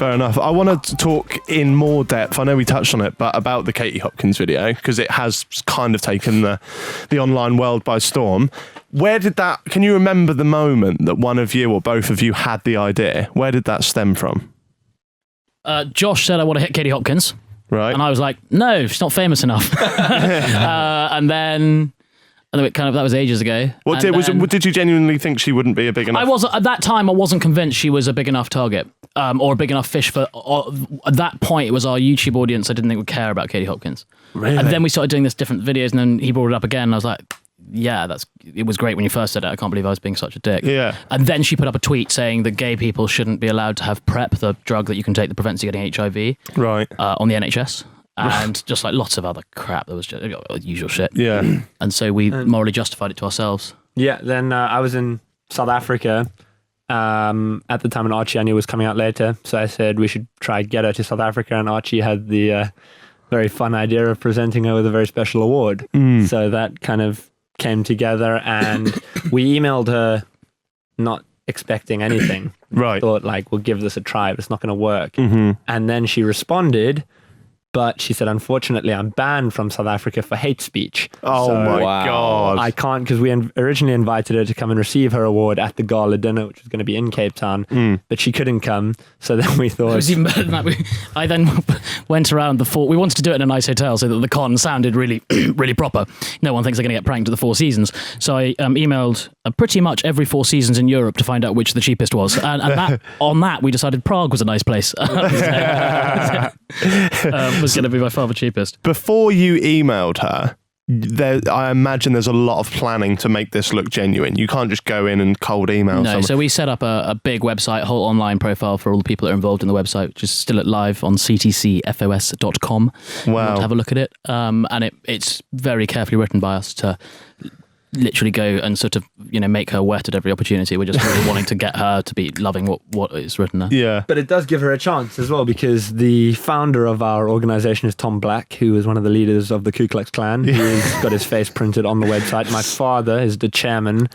Fair enough. I want to talk in more depth. I know we touched on it, but about the Katie Hopkins video, because it has kind of taken the online world by storm. Where did that, can you remember the moment that one of you or both of you had the idea? Where did that stem from? Josh said, I want to hit Katie Hopkins. Right. And I was like, no, she's not famous enough. And then it kind of, that was ages ago. Did you genuinely think she wouldn't be a big enough? At that time, I wasn't convinced she was a big enough target or a big enough fish for, at that point, it was our YouTube audience I didn't think would care about Katie Hopkins. Really? And then we started doing this different videos and then he brought it up again and I was like, yeah, it was great when you first said it. I can't believe I was being such a dick. Yeah. And then she put up a tweet saying that gay people shouldn't be allowed to have PrEP, the drug that you can take that prevents you getting HIV, right, on the NHS. And just like lots of other crap that was just usual shit. Yeah. And so we morally justified it to ourselves. Yeah, then I was in South Africa at the time, and Archie I knew was coming out later. So I said we should try get her to South Africa, and Archie had the very fun idea of presenting her with a very special award. So that kind of came together, and we emailed her not expecting anything. Right. Thought like, we'll give this a try, but it's not going to work. And then she responded, but she said, unfortunately, I'm banned from South Africa for hate speech. Oh so my God. I can't, because we originally invited her to come and receive her award at the gala dinner, which was going to be in Cape Town, but she couldn't come. So then we thought... It was even better than that. I then went around we wanted to do it in a nice hotel so that the con sounded really, really proper. No one thinks they're going to get pranked at the Four Seasons. So I emailed pretty much every Four Seasons in Europe to find out which the cheapest was. And on that, we decided Prague was a nice place. Was going to be by far the cheapest. Before you emailed her, I imagine there's a lot of planning to make this look genuine. You can't just go in and cold email someone. So we set up a big website, a whole online profile for all the people that are involved in the website, which is still at live on ctcfos.com. Wow. Have a look at it. And it's very carefully written by us to literally go and sort of, make her wet at every opportunity. We're just really wanting to get her to be loving what is written there. Yeah. But it does give her a chance as well, because the founder of our organization is Tom Black, who is one of the leaders of the Ku Klux Klan. He's got his face printed on the website. My father is the chairman.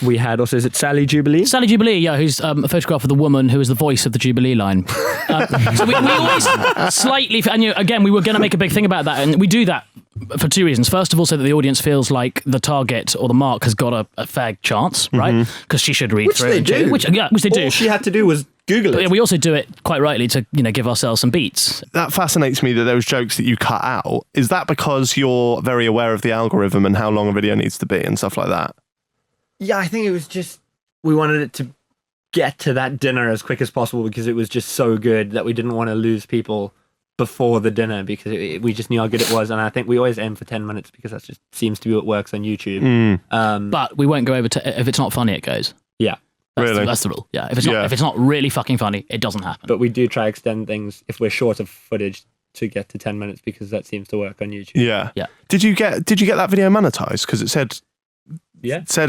We had also, is it Sally Jubilee? Sally Jubilee, yeah, who's a photograph of the woman who is the voice of the Jubilee line. So we always slightly, and again, we were going to make a big thing about that, and we do that for two reasons. First of all, so that the audience feels like the target or the mark has got a fair chance, right? Because she should read through it. Which they do. All she had to do was Google it. But we also do it quite rightly to give ourselves some beats. That fascinates me that those jokes that you cut out. Is that because you're very aware of the algorithm and how long a video needs to be and stuff like that? Yeah, I think it was just, we wanted it to get to that dinner as quick as possible because it was just so good that we didn't want to lose people before the dinner because we just knew how good it was. And I think we always aim for 10 minutes because that just seems to be what works on YouTube. But we won't go over to, if it's not funny, it goes. Yeah. That's the rule. Yeah. If it's not really fucking funny, it doesn't happen. But we do try extend things if we're short of footage to get to 10 minutes because that seems to work on YouTube. Yeah. Yeah. Did you get that video monetized? Because it said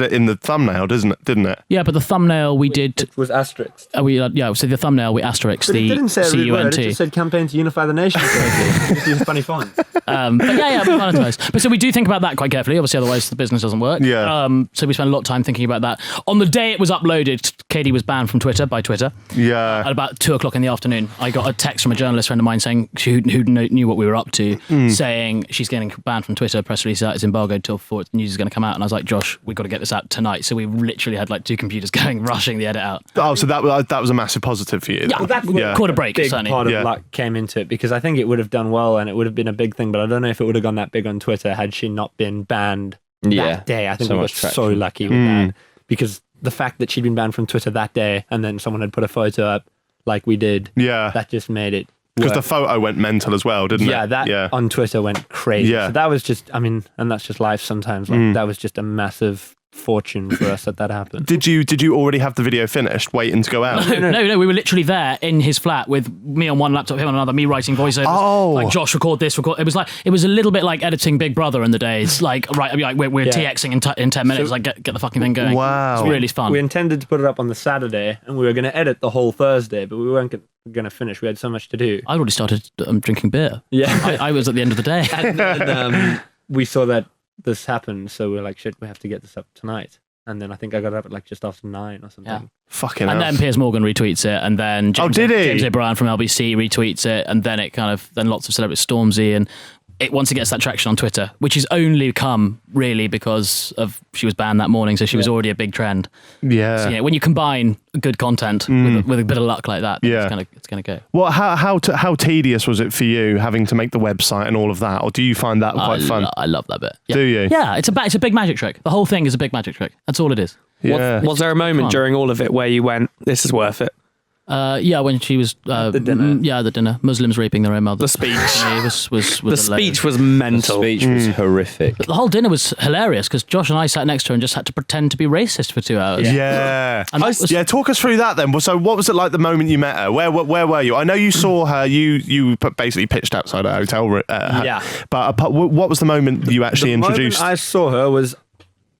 it in the thumbnail, didn't it? Yeah, but the thumbnail we did... It was asterisk. So the thumbnail we asterisked the it didn't say a word, it just said campaign to unify the nation trophy. Just use funny font. But monetized. But so we do think about that quite carefully, obviously otherwise the business doesn't work. Yeah. So we spent a lot of time thinking about that. On the day it was uploaded, Katie was banned from Twitter by Twitter. Yeah. At about 2:00 in the afternoon, I got a text from a journalist friend of mine saying who knew what we were up to, saying she's getting banned from Twitter. Press release is embargoed till before the news is going to come out. And I was like, Josh, we've got to get this out tonight. So we literally had like two computers going, rushing the edit out. Oh, so that was a massive positive for you. Yeah, well, caught a break. Big certainly. part of luck came into it because I think it would have done well and it would have been a big thing. But I don't know if it would have gone that big on Twitter had she not been banned that day. I think we were so lucky with that because the fact that she'd been banned from Twitter that day and then someone had put a photo up like we did, that just made it. Because the photo went mental as well, didn't it? Yeah, that on Twitter went crazy. Yeah. So that was just, and that's just life sometimes. Like, that was just a massive fortune for us that happened. Did you already have the video finished, waiting to go out? No, we were literally there in his flat with me on one laptop, him on another, me writing voiceovers. Oh. Like, Josh, record this, record... It was a little bit like editing Big Brother in the days. Like, we're TXing in 10 minutes, get the fucking thing going. Wow. It's really fun. We intended to put it up on the Saturday and we were going to edit the whole Thursday, but we weren't going to finish. We had so much to do. I already started drinking beer. Yeah. I was at the end of the day. And then we saw that this happened, so we were like, shit, we have to get this up tonight. And then I think I got up at like just after 9 or something. Yeah. Fucking And hell. then Piers Morgan retweets it, and then did he? James O'Brien from LBC retweets it, and then then lots of celebrities, Stormzy, and once it gets that traction on Twitter, which has only come really because of she was banned that morning, so she was already a big trend. Yeah. So, when you combine good content with a bit of luck like that, it's gonna go. Well, how tedious was it for you having to make the website and all of that, or do you find that quite fun? I love that bit. Yeah. Do you? Yeah, it's a big magic trick. The whole thing is a big magic trick. That's all it is. Yeah. Was there a moment fun. during all of it where you went, this is worth it? When she was the dinner. the dinner. Muslims raping their own mother. The speech. was The speech was The mental. speech was horrific. The whole dinner was hilarious because Josh and I sat next to her and just had to pretend to be racist for 2 hours. Yeah. And that was- Talk us through that then. So what was it like the moment you met her? Where were you? I know you saw her, you basically pitched outside a hotel room. Yeah. But what was the moment you actually The introduced? moment I saw her was,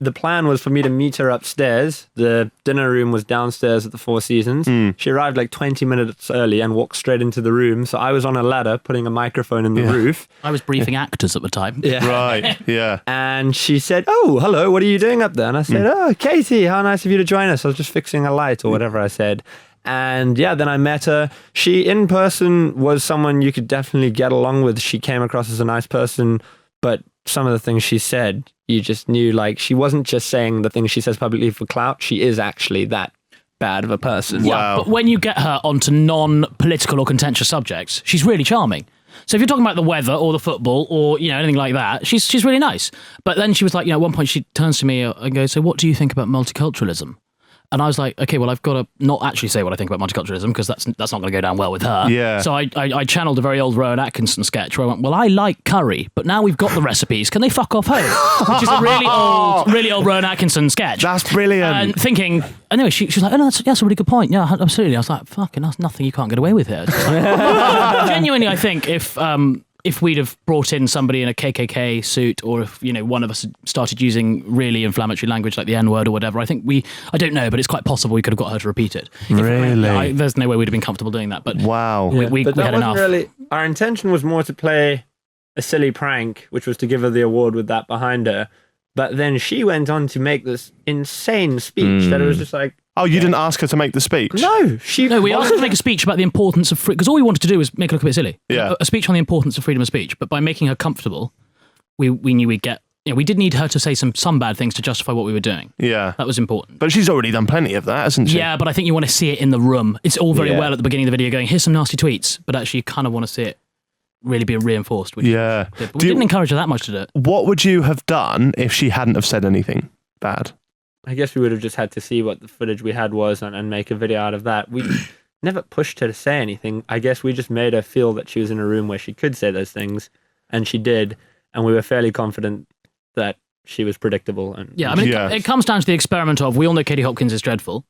the plan was for me to meet her upstairs. The dinner room was downstairs at the Four Seasons. She arrived like 20 minutes early and walked straight into the room. So I was on a ladder putting a microphone in the roof. I was briefing actors at the time. Yeah. Right, yeah. And she said, "Oh, hello, what are you doing up there?" And I said, "Oh, Katie, how nice of you to join us. I was just fixing a light," or whatever I said. And then I met her. She, in person, was someone you could definitely get along with. She came across as a nice person, but some of the things she said, you just knew, like, she wasn't just saying the things she says publicly for clout. She is actually that bad of a person. Wow. But when you get her onto non-political or contentious subjects, she's really charming. So if you're talking about the weather or the football or anything like that, she's really nice. But then she was like, at one point she turns to me and goes, "So what do you think about multiculturalism?" And I was like, okay, well, I've got to not actually say what I think about multiculturalism because that's not going to go down well with her. Yeah. So I channeled a very old Rowan Atkinson sketch where I went, well, I like curry, but now we've got the recipes. Can they fuck off home? Which is a really old Rowan Atkinson sketch. That's brilliant. And thinking, anyway, she was like, "Oh, no, that's a really good point. Yeah, absolutely." I was like, fucking, that's nothing you can't get away with here. It's like, genuinely, I think if we'd have brought in somebody in a KKK suit, or if one of us had started using really inflammatory language like the N-word or whatever, I think I don't know, but it's quite possible we could have got her to repeat it. Really? There's no way we'd have been comfortable doing that. But Wow. we But that had wasn't enough. really. Our intention was more to play a silly prank, which was to give her the award with that behind her. But then she went on to make this insane speech that it was just like, Oh, you didn't ask her to make the speech? no, we asked her to make a speech about the importance of because all we wanted to do was make her look a bit silly. Yeah. A speech on the importance of freedom of speech, but by making her comfortable, we knew we'd get. We did need her to say some bad things to justify what we were doing. Yeah. That was important. But she's already done plenty of that, hasn't she? Yeah, but I think you want to see it in the room. It's all very Yeah. well at the beginning of the video going, "Here's some nasty tweets," but actually you kind of want to see it really be reinforced. Which Yeah. we did. But we didn't encourage her that much to do it. What would you have done if she hadn't have said anything bad? I guess we would have just had to see what the footage we had was and make a video out of that. We never pushed her to say anything. I guess we just made her feel that she was in a room where she could say those things, and she did. And we were fairly confident that she was predictable. And Yeah, I mean, Yeah. it comes down to the experiment of, we all know Katie Hopkins is dreadful,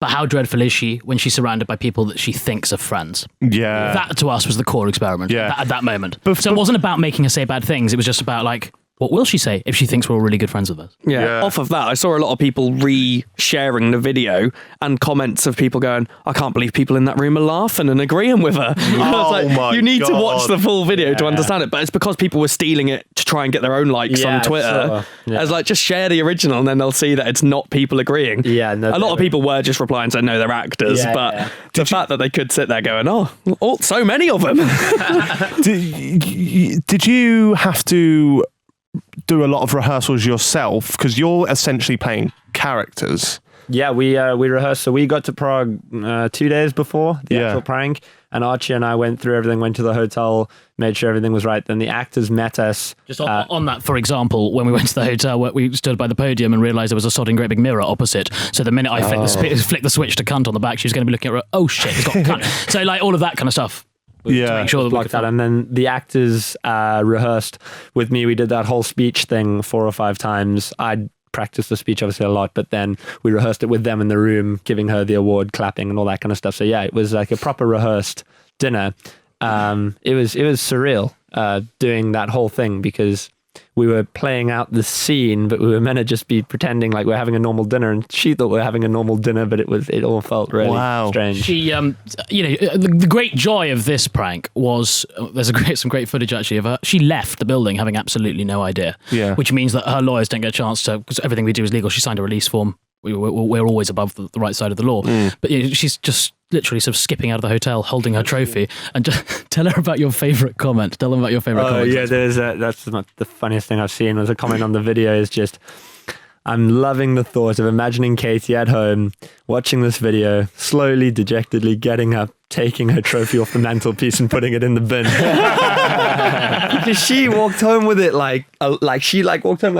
but how dreadful is she when she's surrounded by people that she thinks are friends? Yeah. That, to us, was the core experiment Yeah. at that moment. But- So it wasn't about making her say bad things. It was just about, like, what will she say if she thinks we're all really good friends with us? Yeah. Off of that, I saw a lot of people re-sharing the video and comments of people going, "I can't believe people in that room are laughing and agreeing with her." I was like, my you need to watch God. the full video to understand it. But it's because people were stealing it to try and get their own likes Yeah, on Twitter. sort of, yeah. I was like, just share the original and then they'll see that it's not people agreeing. Yeah, no, a lot of people were just replying saying, "No, they're actors." Yeah, but yeah. the fact that they could sit there going, "Oh, so many of them." Did you have to do a lot of rehearsals yourself? Because you're essentially playing characters. Yeah, we rehearsed. So we got to Prague 2 days before the Yeah. actual prank, and Archie and I went through everything, went to the hotel, made sure everything was right. Then the actors met us. Just on that, for example, when we went to the hotel, we stood by the podium and realised there was a sodding great big mirror opposite. So the minute I flicked the switch to cunt on the back, she was going to be looking at her, oh shit, it's got cunt. So like all of that kind of stuff. Yeah. To make sure that we Blocked could out, and then the actors rehearsed with me. We did that whole speech thing 4 or 5 times. I'd practiced the speech obviously a lot, but then we rehearsed it with them in the room, giving her the award, clapping, and all that kind of stuff. So yeah, it was like a proper rehearsed dinner. It was surreal doing that whole thing because we were playing out the scene, but we were meant to just be pretending like we're having a normal dinner, and she thought we were having a normal dinner, but it all felt really strange. She, the great joy of this prank was there's some great footage actually of her. She left the building having absolutely no idea, which means that her lawyers don't get a chance to, because everything we do is legal. She signed a release form. We're always above the right side of the law, but she's just literally sort of skipping out of the hotel, holding her trophy. And just tell her about your favourite comment. Tell them about your favourite comment. Oh yeah, that's the funniest thing I've seen. Was a comment on the video is just, I'm loving the thought of imagining Katie at home watching this video, slowly, dejectedly getting up, taking her trophy off the mantelpiece and putting it in the bin. Because she walked home with it like she walked home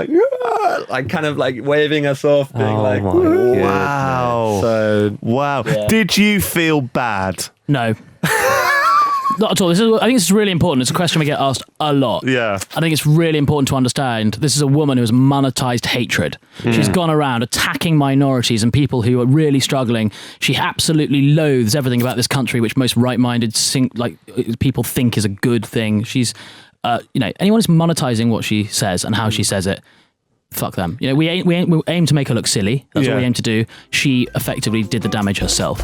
kind of waving us off, being Wow. So wow. Yeah. Did you feel bad? No. Not at all. I think this is really important. It's a question we get asked a lot. Yeah. I think it's really important to understand this is a woman who has monetized hatred. She's gone around attacking minorities and people who are really struggling. She absolutely loathes everything about this country, which most right-minded people think is a good thing. She's, anyone who's monetizing what she says and how she says it, fuck them. We aim to make her look silly. That's what we aim to do. She effectively did the damage herself.